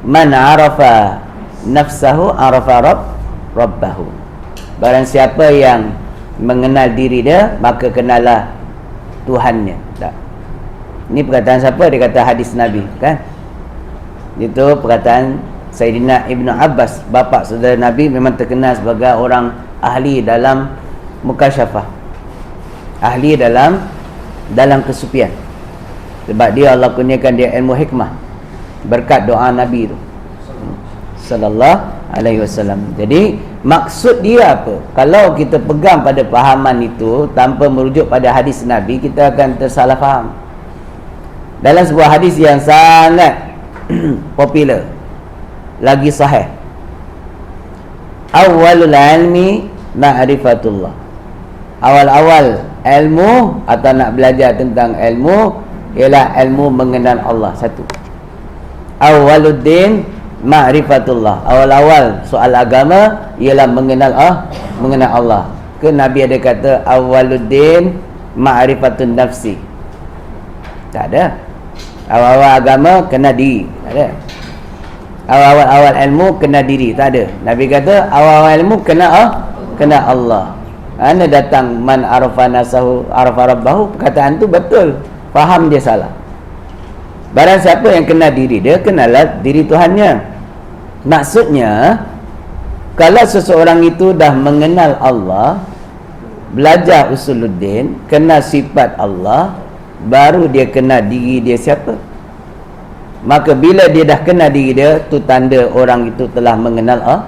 man arafa nafsahu arafa rabbahu. Barang siapa yang mengenal diri dia, maka kenalah Tuhannya. Tak. Ini perkataan siapa? Dia kata hadis Nabi, kan? Itu perkataan Sayyidina Ibnu Abbas, bapa saudara Nabi, memang terkenal sebagai orang ahli dalam mukasyafah, ahli dalam kesufian. Sebab dia Allah kurniakan dia ilmu hikmah berkat doa Nabi itu sallallahu alaihi wasallam. Jadi maksud dia apa? Kalau kita pegang pada fahaman itu tanpa merujuk pada hadis Nabi, kita akan tersalah faham. Dalam sebuah hadis yang sangat popular, lagi sahih, awalul ilmi ma'rifatullah. Awal-awal ilmu atau nak belajar tentang ilmu ialah ilmu mengenal Allah. Satu. Awaluddin ma'rifatullah. Awal-awal soal agama ialah mengenal Allah. Ke Nabi ada kata awaluddin ma'rifatun nafsi? Tak ada. Awal-awal agama kena diri, tak ada. Awal-awal ilmu kena diri, tak ada. Nabi kata awal-awal ilmu kena Allah. Ana datang man arafa nasahu arafa rabbahu, perkataan tu betul, faham dia salah. Barang siapa yang kenal diri dia, kenalah diri Tuhannya. Maksudnya kalau seseorang itu dah mengenal Allah, belajar usuluddin, kenal sifat Allah, baru dia kenal diri dia siapa. Maka bila dia dah kenal diri dia, tu tanda orang itu telah mengenal Allah.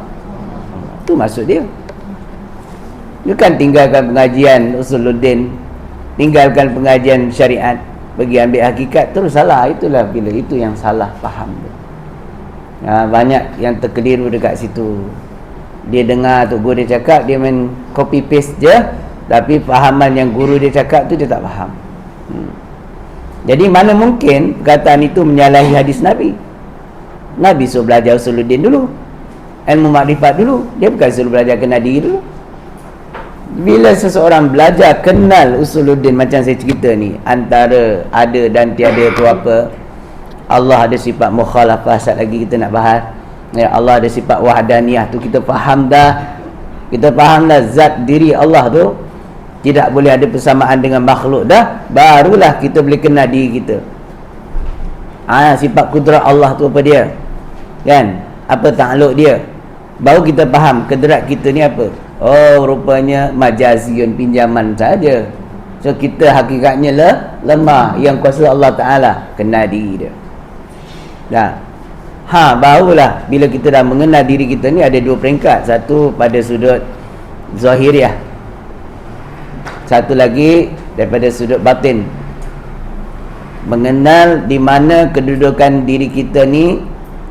Itu maksud dia. Bukan tinggalkan pengajian usuluddin, tinggalkan pengajian syariat, pergi ambil hakikat, terus salah. Itulah bila itu yang salah faham. Banyak yang terkeliru dekat situ. Dia dengar tu guru dia cakap, dia main copy paste je, tapi fahaman yang guru dia cakap tu dia tak faham. Jadi mana mungkin perkataan itu menyalahi hadis Nabi. Nabi suruh belajar usuluddin dulu, ilmu makrifat dulu. Dia bukan suruh belajar kenal diri dulu. Bila seseorang belajar kenal usuluddin, macam saya cerita ni, antara ada dan tiada tu apa? Allah ada sifat mukhalafah, saat lagi kita nak bahas. Ya, Allah ada sifat wahdaniyah tu kita faham dah. Kita faham dah zat diri Allah tu tidak boleh ada persamaan dengan makhluk dah, barulah kita boleh kenal diri kita. Sifat kudrat Allah tu apa dia, kan? Apa takluk dia, baru kita faham kedrat kita ni apa. Oh, rupanya majaziun, pinjaman saja. So kita hakikatnya lemah, yang kuasa Allah Ta'ala. Kenal diri dia dah. Barulah bila kita dah mengenal diri kita ni, ada dua peringkat. Satu pada sudut zahiriah, satu lagi daripada sudut batin. Mengenal di mana kedudukan diri kita ni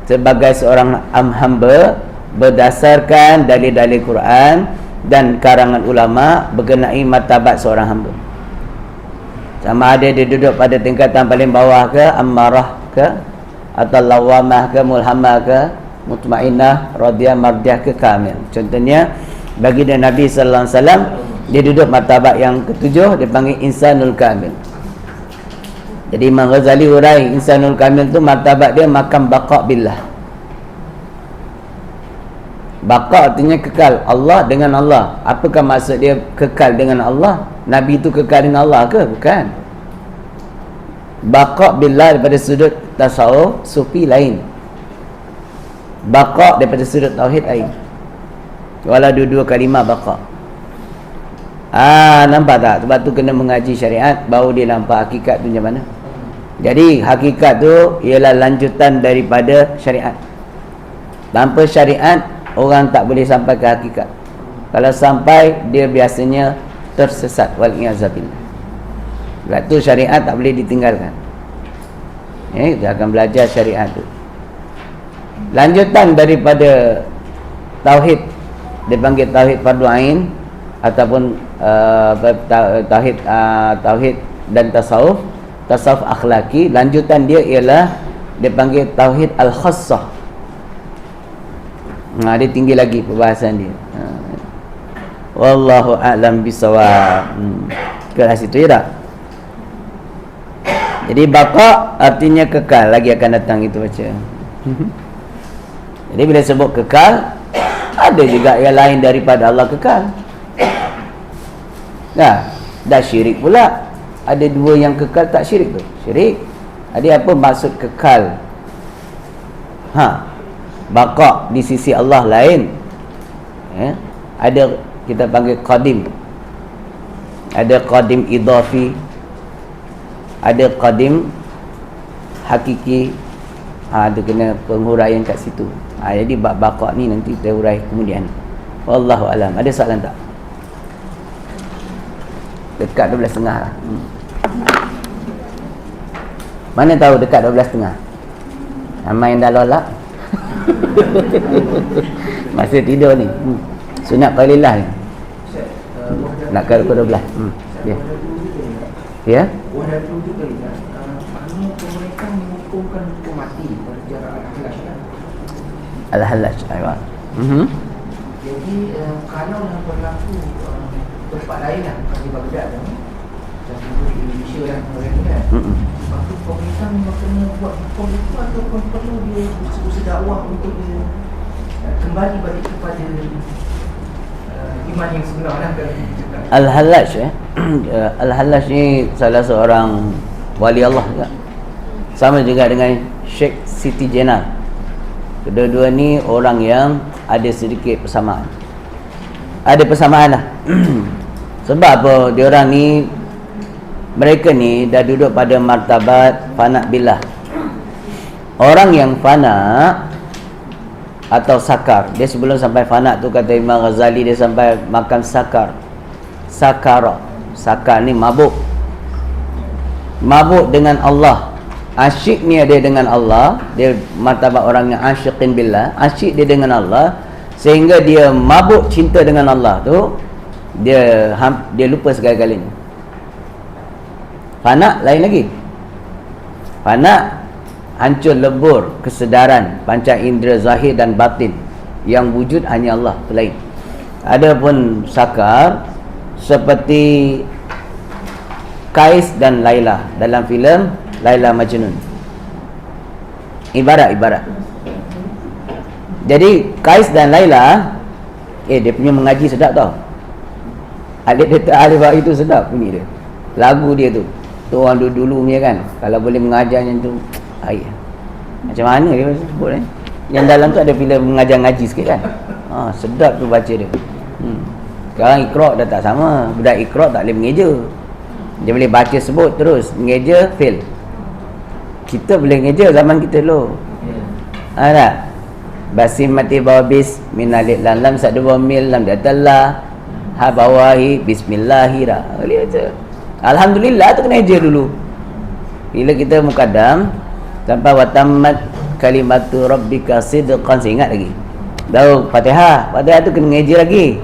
sebagai seorang hamba berdasarkan dalil-dalil Quran dan karangan ulama berkenai martabat seorang hamba. Sama ada dia duduk pada tingkatan paling bawah ke, ammarah ke, atau lawamah ke, mulhamah ke, mutmainnah, radiyah, mardiyah ke, kamil. Contohnya Bagi dia Nabi sallallahu alaihi wasallam, dia duduk martabat yang ketujuh, dia panggil insanul kamil. Jadi Imam Ghazali urai insanul kamil tu martabat dia makam baqa billah. Baqa artinya kekal, Allah dengan Allah. Apakah maksud dia kekal dengan Allah? Nabi tu kekal dengan Allah ke? Bukan. Baqa billah daripada sudut tasawuf sufi lain, baqa daripada sudut tauhid lain. Walau dua-dua kalimah baqa. Nampak tak? Sebab tu kena mengaji syariat, baru dia nampak hakikat tu macam mana. Jadi hakikat tu ialah lanjutan daripada syariat. Tanpa syariat orang tak boleh sampai ke hakikat. Kalau sampai, dia biasanya tersesat. Wal-i'azabillah. Sebab tu syariat tak boleh ditinggalkan. Kita akan belajar syariat tu. Lanjutan daripada tauhid, dia panggil tauhid fardu ain ataupun tauhid dan tasawuf akhlaki. Lanjutan dia ialah dia panggil tauhid al-khassah. Dia tinggi lagi perbahasan dia. Wallahu a'lam bisawab. Ke situ ya tak? Jadi baqa artinya kekal. Lagi akan datang itu baca. Jadi bila sebut kekal, ada juga yang lain daripada Allah kekal. Dah syirik pula. Ada dua yang kekal tak syirik tu. Syirik. Ada apa maksud kekal? Baqa di sisi Allah lain. Ada kita panggil qadim. Ada qadim idafi. Ada qadim hakiki. Ada kena penghuraian kat situ. Jadi bab baqa ni nanti kita urai kemudian. Wallahu alam. Ada soalan tak? Dekat 12.30 lah. Mana tahu dekat 12.30? Ramai yang dah lolak. Masih tidur ni. Sunat qalilah ni. Nak ke 12. Ya. Ya. Pemerintah menghukumkan hukum mati berjarak Al-Hallaj. Jadi kalau yang berlaku tempat lain lah, bukan di Baghdad kan, macam di Indonesia lah mereka kan, maka pemerintah memang kena buat hukum itu ataupun perlu dia usaha dakwah untuk dia kembali balik kepada iman yang sebenar lah kan. Al-Hallaj Al-Hallaj ni salah seorang wali Allah juga. Sama juga dengan Sheikh Siti Jenar. Kedua-dua ni orang yang ada sedikit persamaan. Ada persamaan lah. Sebab apa? Diorang ni, mereka ni dah duduk pada martabat fana billah. Orang yang fana atau sakar, dia sebelum sampai fana tu, kata Imam Ghazali, dia sampai makan sakar. Sakar ni mabuk. Mabuk dengan Allah. Asyik ni dia dengan Allah. Dia martabat orang yang asyiqin billah. Asyik dia dengan Allah, sehingga dia mabuk cinta dengan Allah tu, dia lupa segala-galanya. Fana lain lagi. Fana hancur lebur kesedaran panca indera zahir dan batin. Yang wujud hanya Allah, lain. Adapun sakar seperti Kais dan Laila dalam filem Laila Majnun. Ibarat. Jadi Kais dan Laila, dia punya mengaji sedap tau. Alif itu sedap bunyi dia. Lagu dia tu orang dulu punya kan, kalau boleh mengajar macam tu, macam mana dia sebut ni? Yang dalam tu ada filem mengajar ngaji sikit kan. Sedap tu baca dia. Sekarang Iqra dah tak sama. Budak Iqra tak boleh mengeja. Dia boleh baca sebut terus, mengeja fail. Kita boleh mengeja zaman kita dulu. Tak? Basim mati bawabis minalid lam sadu mil lam datallah ha bawahi bismillahirrahmanirrahim. Boleh baca. Alhamdulillah tu kena eja dulu. Bila kita mukaddam sampai watammat kalimatu rabbika sidqan, saya ingat lagi. Tahu Fatihah tu kena ngeja lagi.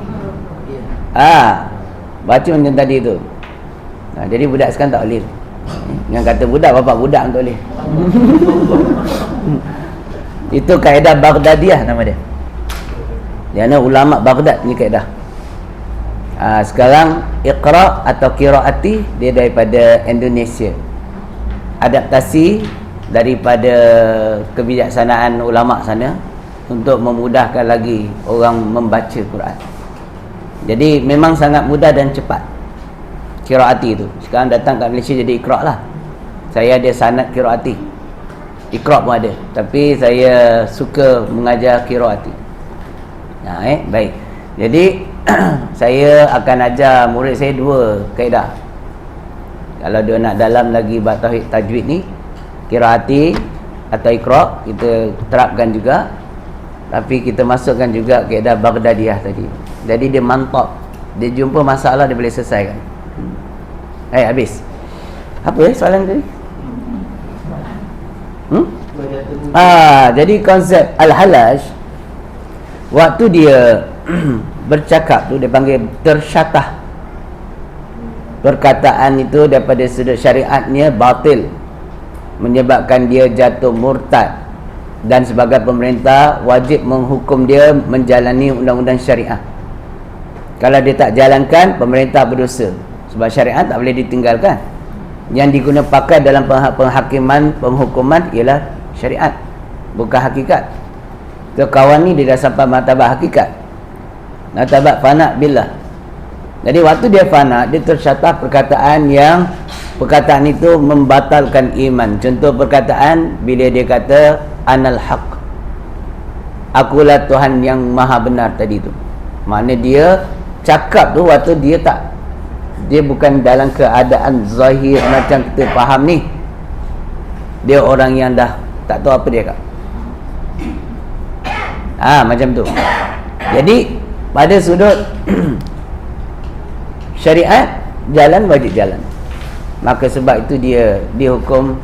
Baca macam tadi tu. Jadi budak sekarang tak boleh. Yang kata budak, bapak budak tak boleh. Itu kaedah Baghdadiyah nama dia. Dia ulama Baghdad ni kaedah. Sekarang Iqra atau Qiraati dia daripada Indonesia, adaptasi daripada kebijaksanaan ulama sana untuk memudahkan lagi orang membaca Quran. Jadi memang sangat mudah dan cepat Qiraati itu. Sekarang datang kat Malaysia jadi Iqra lah. Saya ada sanad Qiraati, Iqra pun ada, tapi saya suka mengajar Qiraati. Baik. Jadi saya akan ajar murid saya dua kaedah. Kalau dia nak dalam lagi bab tauhid tajwid ni, Qiraati atau Iqra kita terapkan juga, tapi kita masukkan juga kaedah Baghdadiyah tadi. Jadi dia mantap, dia jumpa masalah dia boleh selesaikan. Habis. Apa soalan tadi? Jadi konsep Al-Halaj, waktu dia bercakap tu dia panggil tersyatah. Perkataan itu daripada sudut syariatnya batil, menyebabkan dia jatuh murtad, dan sebagai pemerintah wajib menghukum dia menjalani undang-undang syariah. Kalau dia tak jalankan, pemerintah berdosa, sebab syariat tak boleh ditinggalkan. Yang digunakan pakai dalam penghakiman, penghukuman ialah syariat, bukan hakikat. So, kawan ni dia dah sampai martabat hakikat, martabat fana billah. Jadi waktu dia fana, dia tersyatah perkataan yang perkataan itu membatalkan iman. Contoh perkataan bila dia kata anal haq, akulah Tuhan yang maha benar tadi tu. Makna dia cakap tu waktu dia bukan dalam keadaan zahir macam kita faham ni. Dia orang yang dah tak tahu apa dia kata. Macam tu. Jadi pada sudut syariat, jalan wajib jalan. Maka sebab itu dia dihukum,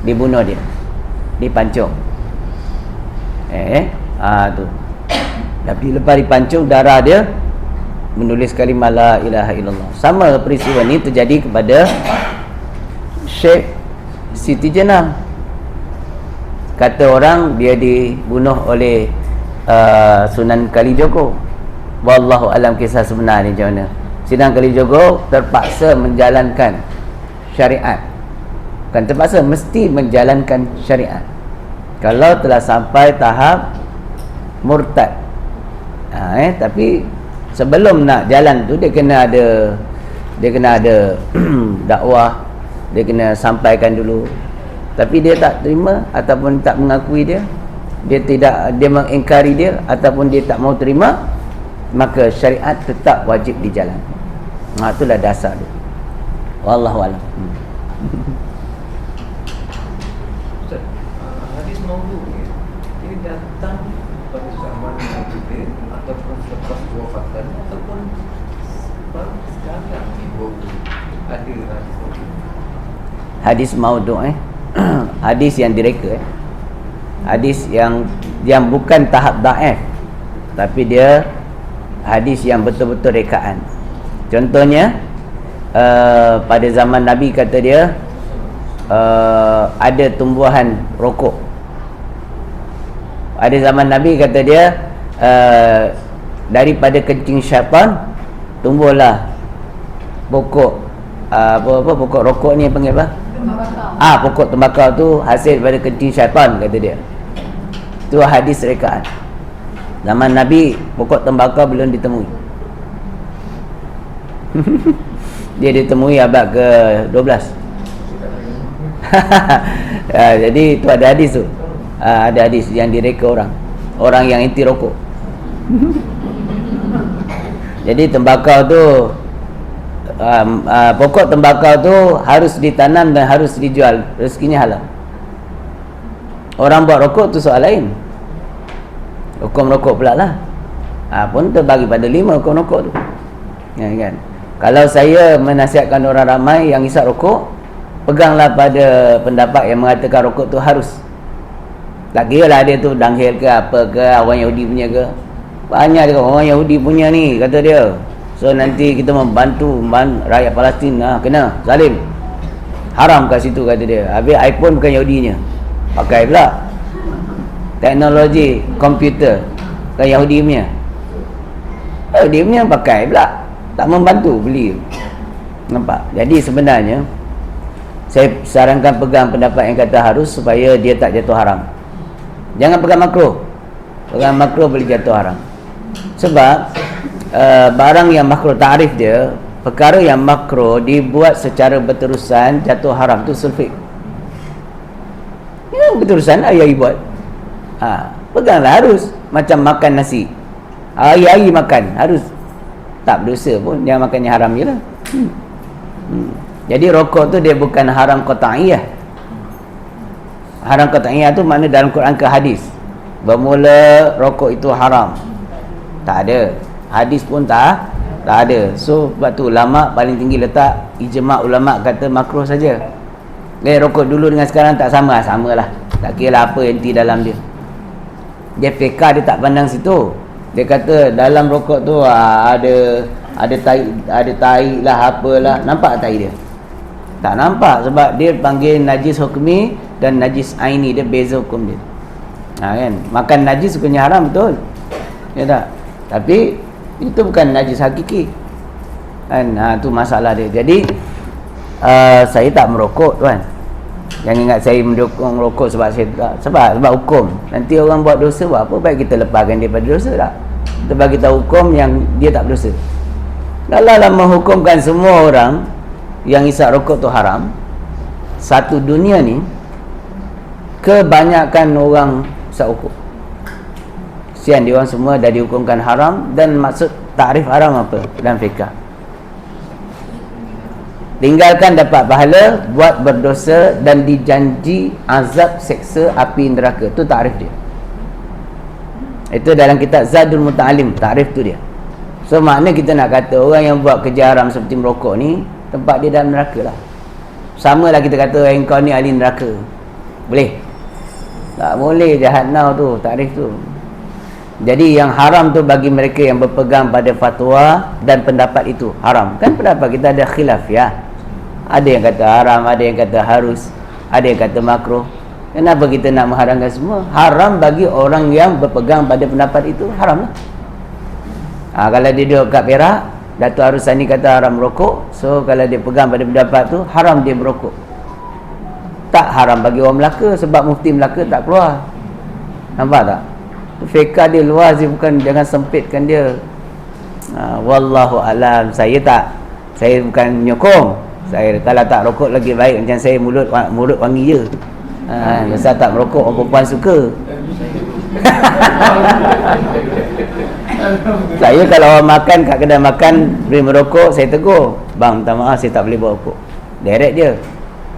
dibunuh dia, dipancung. Tu. Tapi lepas dipancung, darah dia menulis kalimah la ilaha illallah. Sama peristiwa ni terjadi kepada Syekh Siti Jenar. Kata orang dia dibunuh oleh Sunan Kalijogo. Wallahu alam kisah sebenar ni macam mana. Sunan Kalijogo terpaksa menjalankan syariat. Bukan terpaksa, mesti menjalankan syariat kalau telah sampai tahap murtad. Tapi sebelum nak jalan tu dia kena ada dakwah, dia kena sampaikan dulu. Tapi dia tak terima ataupun tak mengakui dia mengingkari dia ataupun dia tak mau terima, maka syariat tetap wajib dijalankan. Itulah dasar dia. Wallahu a'lam. Ustaz, hadis maudhu ni ini datang pada zaman Nabi ataupun selepas wafatan ataupun baru sekarang ni ada hadis maudhu. Hadis maudhu hadis yang direka, hadis yang bukan tahap dhaif, tapi dia hadis yang betul-betul rekaan. Contohnya pada zaman Nabi kata dia ada tumbuhan rokok. Ada zaman Nabi kata dia daripada kencing syaitan tumbuhlah pokok pokok rokok ni panggil apa? Pokok tembakau tu hasil daripada kencing syaitan, kata dia. Itu hadis rekaan. Zaman Nabi pokok tembakau belum ditemui. Dia ditemui abad ke-12. Jadi itu ada hadis tu. Ada hadis yang direka orang yang inti rokok. Jadi tembakau tu pokok tembakau tu harus ditanam dan harus dijual, rezekinya halal. Orang buat rokok tu soal lain, hukum rokok pula lah. Pun terbagi pada 5 hukum rokok tu, kan? Kalau saya menasihatkan orang ramai yang isap rokok, peganglah pada pendapat yang mengatakan rokok tu harus. Tak kira lah dia tu danghil ke apa ke, orang Yahudi punya ke. Banyak dia orang Yahudi punya ni, kata dia. So nanti kita membantu rakyat Palestin, kena zalim, haram kat situ, kata dia. Habis iPhone bukan Yahudinya, pakai pula teknologi komputer kan Yahudi punya. Yahudi punya pakai pula. tak membantu beli. Nampak? Jadi sebenarnya saya sarankan pegang pendapat yang kata harus supaya dia tak jatuh haram. Jangan pegang makruh. Pegang makruh boleh jatuh haram. Sebab barang yang makruh, ta'rif dia, perkara yang makruh dibuat secara berterusan jatuh haram tu sulfit. Ya, berterusan ayah buat. Peganglah harus. Macam makan nasi, hari-hari makan harus, tak berdosa pun, jangan makannya haram je lah. Jadi rokok tu dia bukan haram qat'iyah. Haram qat'iyah tu makna dalam Quran ke hadis bermula rokok itu haram, tak ada. Hadis pun tak ada. So sebab tu ulama paling tinggi letak ijma' ulama kata makruh saja. Rokok dulu dengan sekarang tak sama, samalah. Tak kira lah apa enti dalam dia. Dia fiqah dia tak pandang situ. Dia kata dalam rokok tu ada tai lah, apalah. Nampak tai dia? Tak nampak, sebab dia panggil najis hukmi dan najis aini, dia beza hukum dia. Kan? Makan najis hukumnya haram, betul? Ya tak? Tapi itu bukan najis hakiki. Kan? Tu masalah dia. Jadi saya tak merokok, tuan. Jangan ingat saya mendukung rokok sebab saya tak, sebab hukum. Nanti orang buat dosa buat apa, baik kita lepaskan dia pada dosa tak? Kita bagi tahu hukum yang dia tak berdosa. Kalau lah menghukumkan semua orang yang isap rokok tu haram, satu dunia ni kebanyakan orang isap rokok. Kesian dia orang semua dah dihukumkan haram. Dan maksud takrif haram apa dalam fiqah? Tinggalkan dapat pahala, buat berdosa dan dijanji azab seksa api neraka. Itu takrif dia. Itu dalam kitab Zadul Muta'alim, takrif tu dia. So makna kita nak kata orang yang buat kerja haram seperti merokok ni, tempat dia dalam neraka lah. Sama lah kita kata engkau ni ahli neraka. Boleh? Tak boleh, jahannam tu, takrif tu. Jadi yang haram tu bagi mereka yang berpegang pada fatwa dan pendapat itu haram. Kan pendapat kita ada khilaf ya. Ada yang kata haram, ada yang kata harus, ada yang kata makruh. Kenapa kita nak mengharamkan semua? Haram bagi orang yang berpegang pada pendapat itu, haram lah. Kalau dia duduk kat Perak, Datuk Arusani kata haram merokok. So kalau dia pegang pada pendapat tu, haram dia merokok. Tak haram bagi orang Melaka, sebab mufti Melaka tak keluar. Nampak tak? Fiqah dia luas, dia bukan, jangan sempitkan dia. Wallahu alam. Saya bukan menyokong. Saya kalau tak rokok lagi baik, macam saya mulut wangi je. Masa tak merokok, orang perempuan suka. Saya kalau orang makan kat kedai makan beri merokok, saya tegur, bang minta maaf saya tak boleh bawa rokok. Direct je,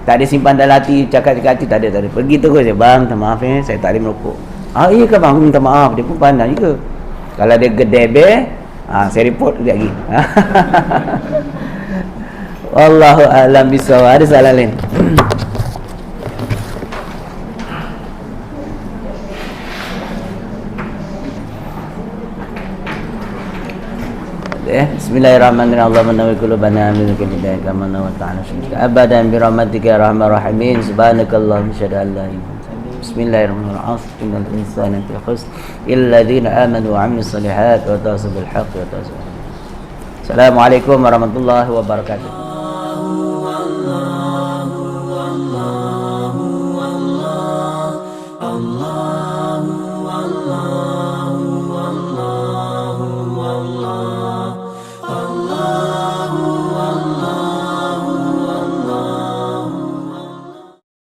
tak ada simpan dalam hati, cakap-cakap hati, tak ada. Pergi tegur je, bang minta maaf saya tak boleh merokok. Iya ke bang, minta maaf. Dia pun pandang juga. Kalau dia gedebe, saya report dia lagi. Wallahu a'lam bishawab. Ada soalan lain? Bismillahirrahmanirrahim. Allahumma nawwir qulubana min kulli da'in kama nawwarta 'ala syirka abadan bi rahmatika ya arhamar rahimin. Subhanakallahumma syada la ilaha illa anta. Bismillahirrahmanirrahim. Innal insana fi khusr illa alladhina amanu wa 'amilus solihati wa tawasaw bil haqqi wa tawasaw. Assalamualaikum warahmatullahi wabarakatuh.